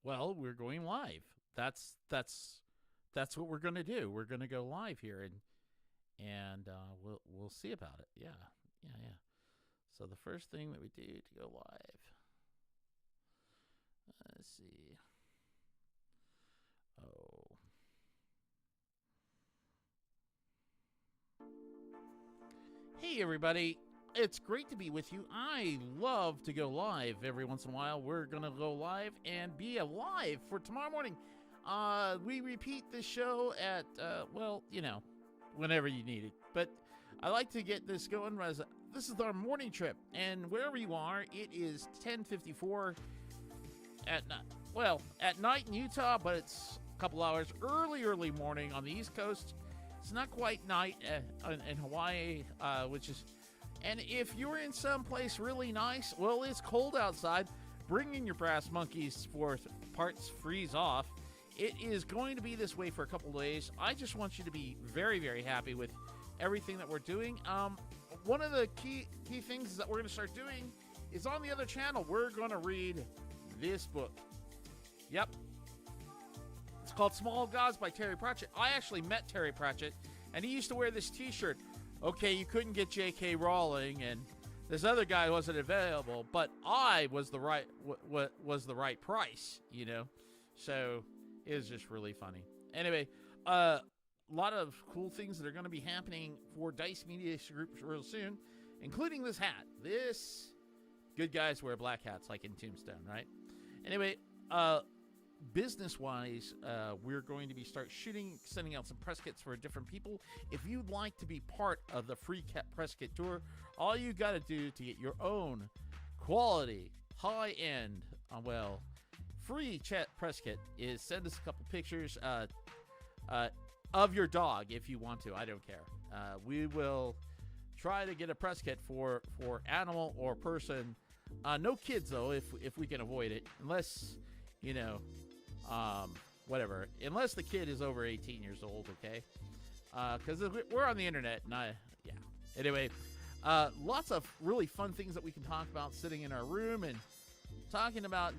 Well, we're going live. That's what we're going to do. We're going to go live here, and we'll see about it. Yeah. So the first thing that we do to go live. Let's see. Oh. Hey, everybody. It's great to be with you. I love to go live every once in a while. We're going to go live and be alive for tomorrow morning. We repeat this show at, whenever you need it. But I like to get this going. This is our morning trip. And wherever you are, it is 10:54 at night in Utah, but it's a couple hours early morning on the East Coast. It's not quite night in Hawaii, and if you're in some place really nice, well, it's cold outside. Bring in your brass monkeys for parts freeze off. It is going to be this way for a couple of days. I just want you to be very, very happy with everything that we're doing. One of the key things that we're going to start doing is on the other channel. We're going to read this book. Yep. It's called Small Gods by Terry Pratchett. I actually met Terry Pratchett, and he used to wear this t-shirt. Okay, you couldn't get J.K. Rowling, and this other guy wasn't available, but I was the right price, you know? So it was just really funny. Anyway, a lot of cool things that are going to be happening for Dice Media Group real soon, including this hat. This, good guys wear black hats like in Tombstone, right? Anyway, business-wise, we're going to be sending out some press kits for different people. If you'd like to be part of the free press kit tour, all you got to do to get your own quality, high-end, free press kit is send us a couple pictures of your dog if you want to. I don't care. We will try to get a press kit for animal or person. No kids, though, if we can avoid it, unless, whatever. Unless the kid is over 18 years old, okay? Because we're on the internet, and Anyway, lots of really fun things that we can talk about sitting in our room and talking about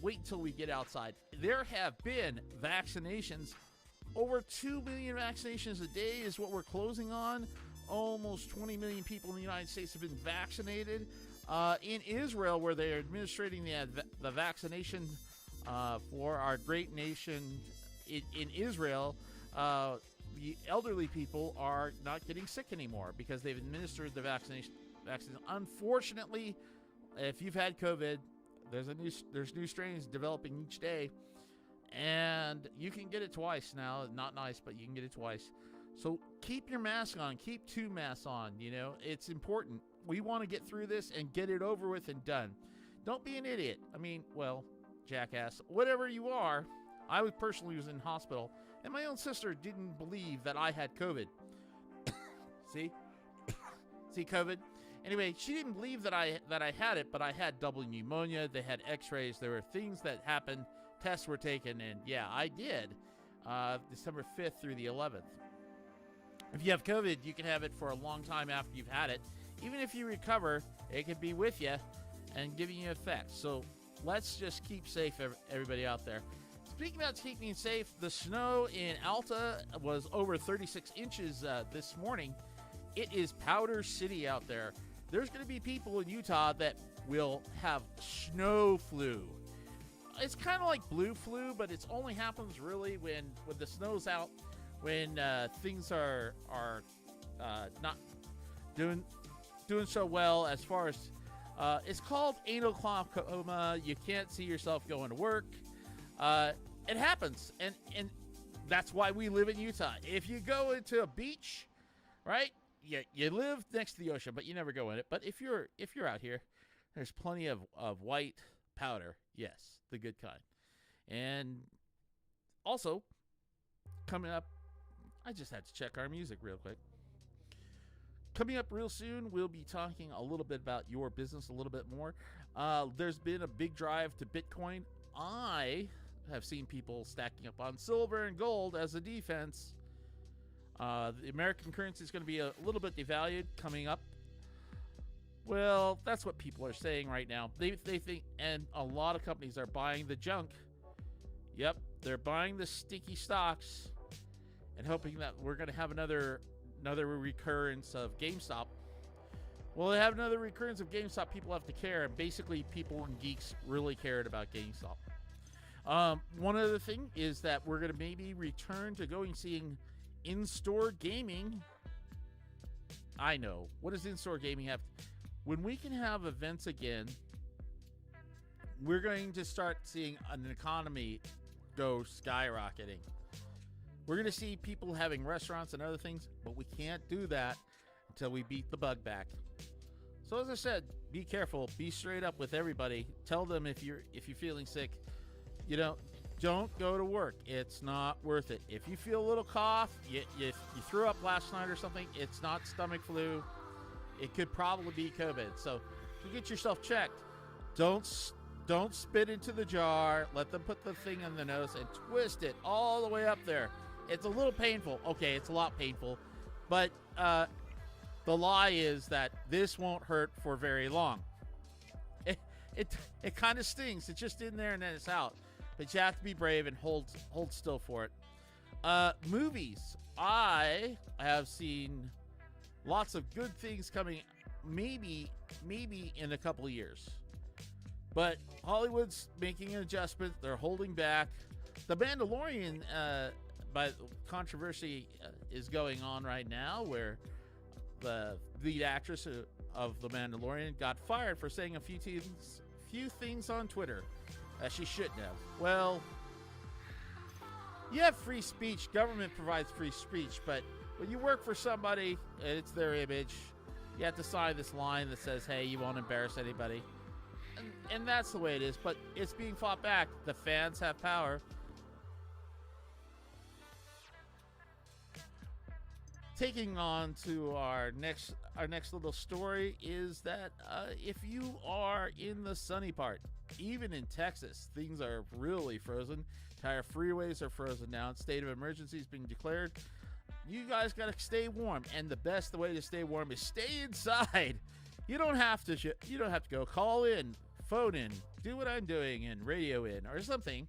wait until we get outside. There have been vaccinations. Over 2 million vaccinations a day is what we're closing on. Almost 20 million people in the United States have been vaccinated. In Israel, where they're administering the vaccination for our great nation in Israel, the elderly people are not getting sick anymore because they've administered the vaccine. Unfortunately, if you've had COVID, there's new strains developing each day, and you can get it twice now. Not nice, but you can get it twice. So keep your mask on. Keep 2 masks on. It's important. We want to get through this and get it over with and done. Don't be an idiot. Jackass. Whatever you are, I was in hospital, and my own sister didn't believe that I had COVID. See, COVID. Anyway, she didn't believe that I had it, but I had double pneumonia. They had X-rays. There were things that happened. Tests were taken, and yeah, I did. December 5th through the 11th. If you have COVID, you can have it for a long time after you've had it. Even if you recover, it could be with you and giving you effects. So let's just keep safe, everybody out there. Speaking about keeping safe, the snow in Alta was over 36 inches this morning. It is Powder City out there. There's going to be people in Utah that will have snow flu. It's kind of like blue flu, but it only happens really when the snow's out, when things are not doing so well as far as it's called anal glaucoma. You can't see yourself going to work. It happens, and that's why we live in Utah. If you go into a beach, right? You live next to the ocean, but you never go in it. But if you're out here, there's plenty of white powder. Yes, the good kind. And also, coming up, I just had to check our music real quick. Coming up real soon, we'll be talking a little bit about your business a little bit more. There's been a big drive to Bitcoin. I have seen people stacking up on silver and gold as a defense. The American currency is going to be a little bit devalued coming up. Well, that's what people are saying right now. They think, and a lot of companies are buying the junk Yep, they're buying the sticky stocks and hoping that we're going to have another recurrence of GameStop. Well, they have another recurrence of GameStop. People have to care, and basically, people and geeks really cared about GameStop. One other thing is that we're going to maybe return to seeing in-store gaming. I know. What does in-store gaming have? When we can have events again, we're going to start seeing an economy go skyrocketing. We're going to see people having restaurants and other things, but we can't do that until we beat the bug back. So as I said, be careful. Be straight up with everybody. Tell them if you're feeling sick, don't go to work. It's not worth it. If you feel a little cough, you threw up last night or something, it's not stomach flu. It could probably be COVID. So you get yourself checked. Don't spit into the jar. Let them put the thing in the nose and twist it all the way up there. It's a little painful. Okay, it's a lot painful. But the lie is that this won't hurt for very long. It kind of stings. It's just in there and then it's out. But you have to be brave and hold still for it. Movies. I have seen lots of good things coming maybe in a couple of years. But Hollywood's making an adjustment. They're holding back. The Mandalorian by controversy is going on right now, where the lead actress of The Mandalorian got fired for saying a few things on Twitter that she shouldn't have. Well, you have free speech. Government provides free speech, but when you work for somebody, it's their image. You have to sign this line that says, hey, you won't embarrass anybody. And that's the way it is, but it's being fought back. The fans have power. Taking on to our next little story is that if you are in the sunny part, even in Texas, things are really frozen. Entire freeways are frozen now. State of emergency is being declared. You guys got to stay warm, and the best way to stay warm is stay inside. You don't have to go. Call in, phone in, do what I'm doing, and radio in or something.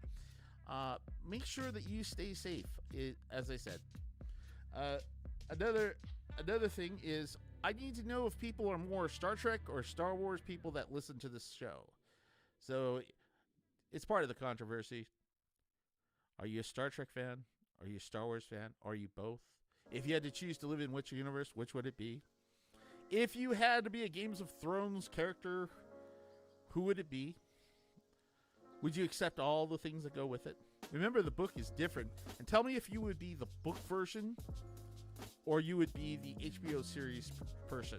Make sure that you stay safe. As I said. Another thing is, I need to know if people are more Star Trek or Star Wars people that listen to this show. So it's part of the controversy. Are you a Star Trek fan? Are you a Star Wars fan? Are you both? If you had to choose to live in which universe, which would it be? If you had to be a Games of Thrones character, who would it be? Would you accept all the things that go with it? Remember, the book is different. And tell me if you would be the book version or you would be the HBO series person.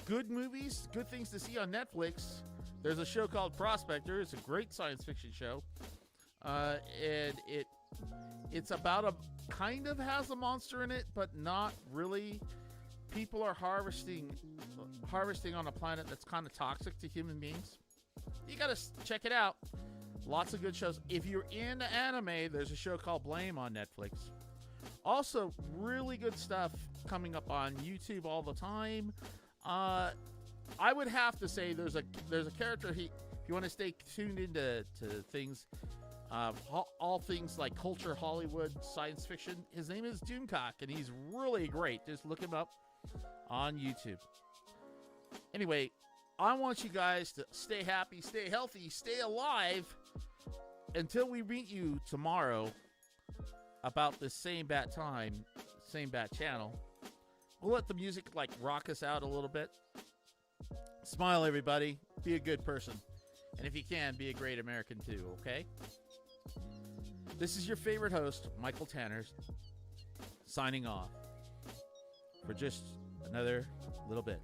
Good movies, good things to see on Netflix. There's a show called Prospector. It's a great science fiction show. And it's about kind of has a monster in it, but not really. People are harvesting on a planet that's kind of toxic to human beings. You gotta check it out. Lots of good shows. If you're into anime, there's a show called Blame on Netflix. Also, really good stuff coming up on YouTube all the time. I would have to say there's a character. If you want to stay tuned into things, all things like culture, Hollywood, science fiction. His name is Doomcock, and he's really great. Just look him up on YouTube. Anyway, I want you guys to stay happy, stay healthy, stay alive until we meet you tomorrow about the same bat time, same bat channel. We'll let the music rock us out a little bit. Smile, everybody. Be a good person. And if you can, be a great American too, okay? This is your favorite host, Michael Tanners, signing off for just another little bit.